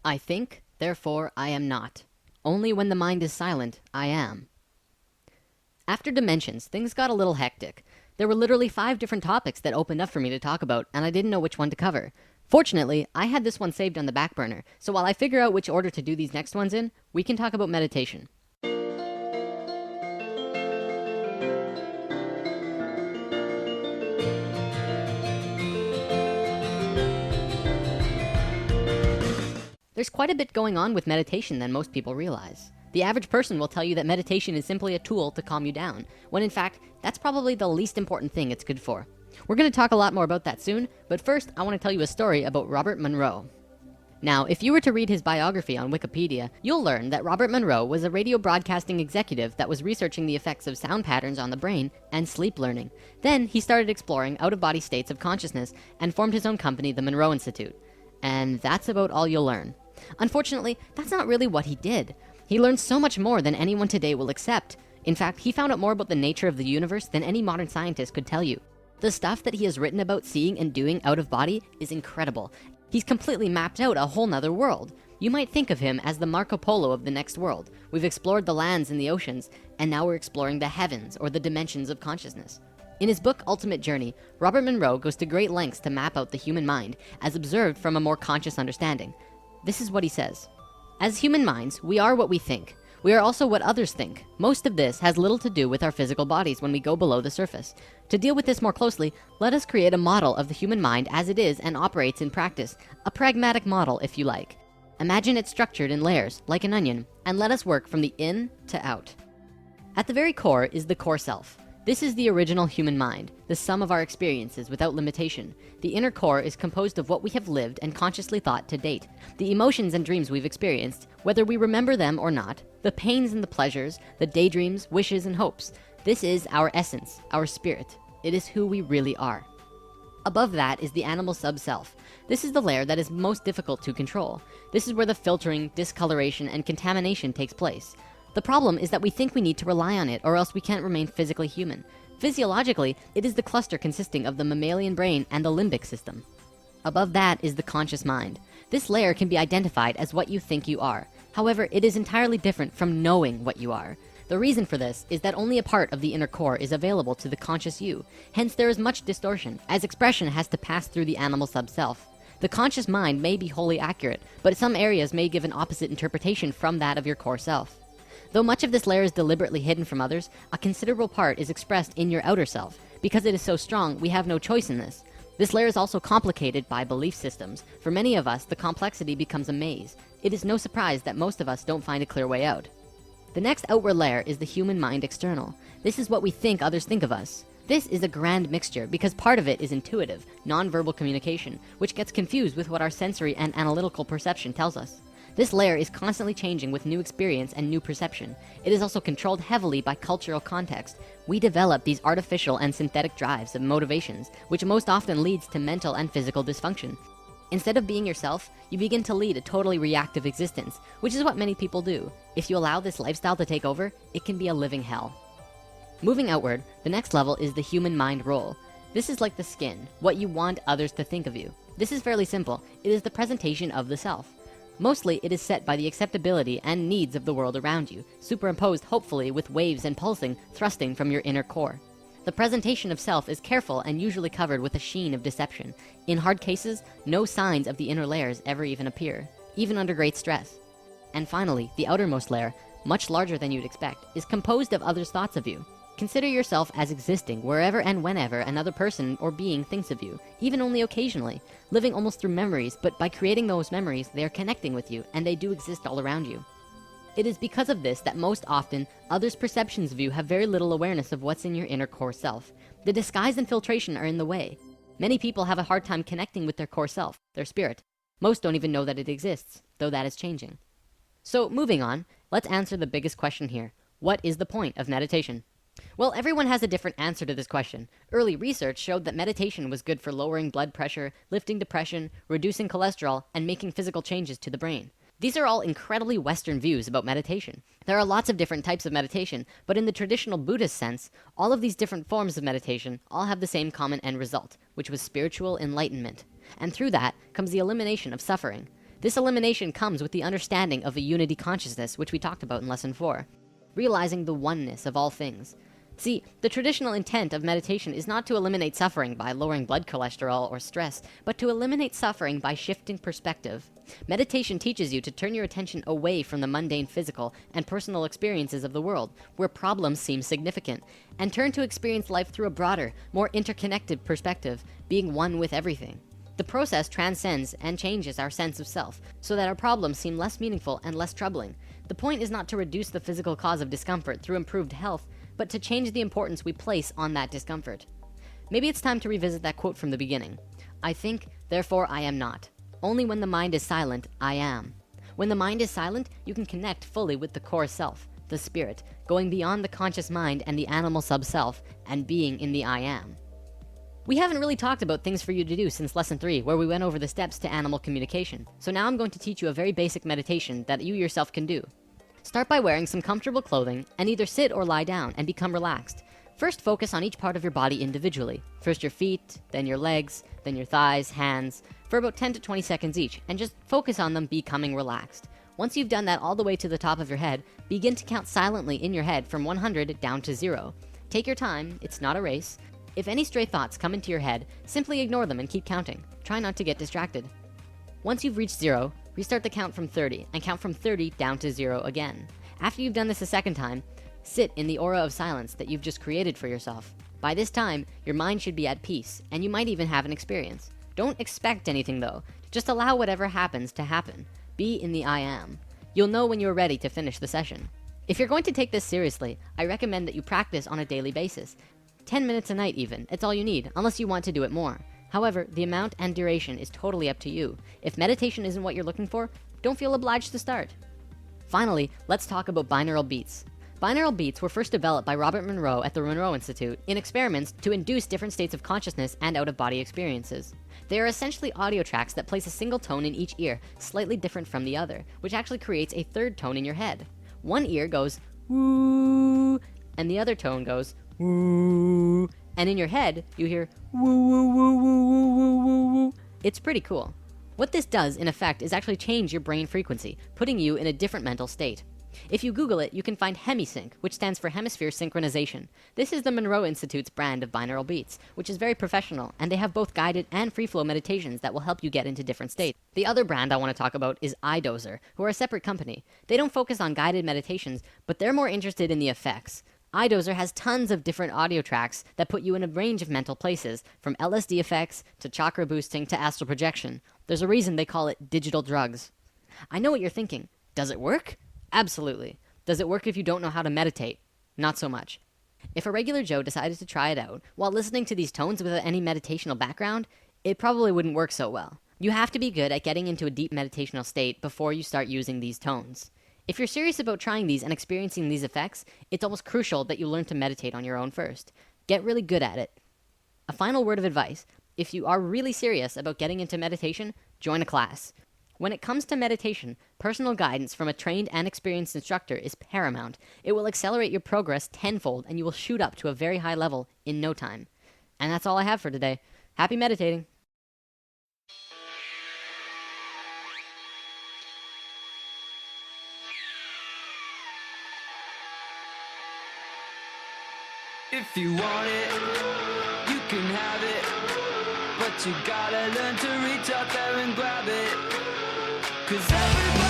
I think, therefore I am not. Only when the mind is silent, I am. After Dimensions, things got a little hectic. There were literally 5 different topics that opened up for me to talk about, and I didn't know which one to cover. Fortunately, I had this one saved on the back burner, so while I figure out which order to do these next ones in, we can talk about meditation. There's quite a bit going on with meditation than most people realize. The average person will tell you that meditation is simply a tool to calm you down, when in fact, that's probably the least important thing it's good for. We're going to talk a lot more about that soon, but first, I want to tell you a story about Robert Monroe. Now, if you were to read his biography on Wikipedia, you'll learn that Robert Monroe was a radio broadcasting executive that was researching the effects of sound patterns on the brain and sleep learning. Then, he started exploring out-of-body states of consciousness and formed his own company, the Monroe Institute. And that's about all you'll learn. Unfortunately, that's not really what he did. He learned so much more than anyone today will accept. In fact, he found out more about the nature of the universe than any modern scientist could tell you. The stuff that he has written about seeing and doing out of body is incredible. He's completely mapped out a whole nother world. You might think of him as the Marco Polo of the next world. We've explored the lands and the oceans, and now we're exploring the heavens, or the dimensions of consciousness. In his book, Ultimate Journey, Robert Monroe goes to great lengths to map out the human mind as observed from a more conscious understanding. This is what he says. As human minds, we are what we think. We are also what others think. Most of this has little to do with our physical bodies when we go below the surface. To deal with this more closely, let us create a model of the human mind as it is and operates in practice. A pragmatic model, if you like. Imagine it structured in layers, like an onion, and let us work from the in to out. At the very core is the core self. This is the original human mind, the sum of our experiences without limitation. The inner core is composed of what we have lived and consciously thought to date. The emotions and dreams we've experienced, whether we remember them or not, the pains and the pleasures, the daydreams, wishes, and hopes. This is our essence, our spirit. It is who we really are. Above that is the animal sub-self. This is the layer that is most difficult to control. This is where the filtering, discoloration, and contamination takes place. The problem is that we think we need to rely on it or else we can't remain physically human. Physiologically, it is the cluster consisting of the mammalian brain and the limbic system. Above that is the conscious mind. This layer can be identified as what you think you are. However, it is entirely different from knowing what you are. The reason for this is that only a part of the inner core is available to the conscious you. Hence, there is much distortion, as expression has to pass through the animal sub-self. The conscious mind may be wholly accurate, but some areas may give an opposite interpretation from that of your core self. Though much of this layer is deliberately hidden from others, a considerable part is expressed in your outer self. Because it is so strong, we have no choice in this. This layer is also complicated by belief systems. For many of us, the complexity becomes a maze. It is no surprise that most of us don't find a clear way out. The next outward layer is the human mind external. This is what we think others think of us. This is a grand mixture because part of it is intuitive, non-verbal communication, which gets confused with what our sensory and analytical perception tells us. This layer is constantly changing with new experience and new perception. It is also controlled heavily by cultural context. We develop these artificial and synthetic drives of motivations, which most often leads to mental and physical dysfunction. Instead of being yourself, you begin to lead a totally reactive existence, which is what many people do. If you allow this lifestyle to take over, it can be a living hell. Moving outward, the next level is the human mind role. This is like the skin, what you want others to think of you. This is fairly simple. It is the presentation of the self. Mostly, it is set by the acceptability and needs of the world around you, superimposed hopefully with waves and pulsing thrusting from your inner core. The presentation of self is careful and usually covered with a sheen of deception. In hard cases, no signs of the inner layers ever even appear, even under great stress. And finally, the outermost layer, much larger than you'd expect, is composed of others' thoughts of you. Consider yourself as existing wherever and whenever another person or being thinks of you, even only occasionally, living almost through memories, but by creating those memories, they are connecting with you and they do exist all around you. It is because of this that most often, others' perceptions of you have very little awareness of what's in your inner core self. The disguise and filtration are in the way. Many people have a hard time connecting with their core self, their spirit. Most don't even know that it exists, though that is changing. So moving on, let's answer the biggest question here. What is the point of meditation? Well, everyone has a different answer to this question. Early research showed that meditation was good for lowering blood pressure, lifting depression, reducing cholesterol, and making physical changes to the brain. These are all incredibly Western views about meditation. There are lots of different types of meditation, but in the traditional Buddhist sense, all of these different forms of meditation all have the same common end result, which was spiritual enlightenment. And through that comes the elimination of suffering. This elimination comes with the understanding of a unity consciousness, which we talked about in lesson 4. Realizing the oneness of all things. See, the traditional intent of meditation is not to eliminate suffering by lowering blood cholesterol or stress, but to eliminate suffering by shifting perspective. Meditation teaches you to turn your attention away from the mundane physical and personal experiences of the world, where problems seem significant, and turn to experience life through a broader, more interconnected perspective, being one with everything. The process transcends and changes our sense of self, so that our problems seem less meaningful and less troubling. The point is not to reduce the physical cause of discomfort through improved health, but to change the importance we place on that discomfort. Maybe it's time to revisit that quote from the beginning. I think, therefore I am not. Only when the mind is silent, I am. When the mind is silent, you can connect fully with the core self, the spirit, going beyond the conscious mind and the animal sub-self, and being in the I am. We haven't really talked about things for you to do since lesson 3, where we went over the steps to animal communication. So now I'm going to teach you a very basic meditation that you yourself can do. Start by wearing some comfortable clothing and either sit or lie down and become relaxed. First, focus on each part of your body individually. First your feet, then your legs, then your thighs, hands, for about 10 to 20 seconds each, and just focus on them becoming relaxed. Once you've done that all the way to the top of your head, begin to count silently in your head from 100 down to 0. Take your time, it's not a race. If any stray thoughts come into your head, simply ignore them and keep counting. Try not to get distracted. Once you've reached 0, restart the count from 30 and count from 30 down to 0 again. After you've done this a second time, sit in the aura of silence that you've just created for yourself. By this time, your mind should be at peace, and you might even have an experience. Don't expect anything though. Just allow whatever happens to happen. Be in the I am. You'll know when you're ready to finish the session. If you're going to take this seriously, I recommend that you practice on a daily basis. 10 minutes a night even, it's all you need, unless you want to do it more. However, the amount and duration is totally up to you. If meditation isn't what you're looking for, don't feel obliged to start. Finally, let's talk about binaural beats. Binaural beats were first developed by Robert Monroe at the Monroe Institute in experiments to induce different states of consciousness and out-of-body experiences. They are essentially audio tracks that place a single tone in each ear, slightly different from the other, which actually creates a third tone in your head. One ear goes, woo, and the other tone goes, woo, and in your head, you hear woo, woo, woo, woo, woo, woo, woo, woo. It's pretty cool. What this does, in effect, is actually change your brain frequency, putting you in a different mental state. If you Google it, you can find HemiSync, which stands for Hemisphere Synchronization. This is the Monroe Institute's brand of binaural beats, which is very professional, and they have both guided and free flow meditations that will help you get into different states. The other brand I want to talk about is iDozer, who are a separate company. They don't focus on guided meditations, but they're more interested in the effects. iDozer has tons of different audio tracks that put you in a range of mental places, from LSD effects to chakra boosting to astral projection. There's a reason they call it digital drugs. I know what you're thinking. Does it work? Absolutely. Does it work if you don't know how to meditate? Not so much. If a regular Joe decided to try it out while listening to these tones without any meditational background, it probably wouldn't work so well. You have to be good at getting into a deep meditational state before you start using these tones. If you're serious about trying these and experiencing these effects, it's almost crucial that you learn to meditate on your own first. Get really good at it. A final word of advice. If you are really serious about getting into meditation, join a class. When it comes to meditation, personal guidance from a trained and experienced instructor is paramount. It will accelerate your progress tenfold, and you will shoot up to a very high level in no time. And that's all I have for today. Happy meditating. If you want it, you can have it, but you gotta learn to reach out there and grab it. 'Cause everybody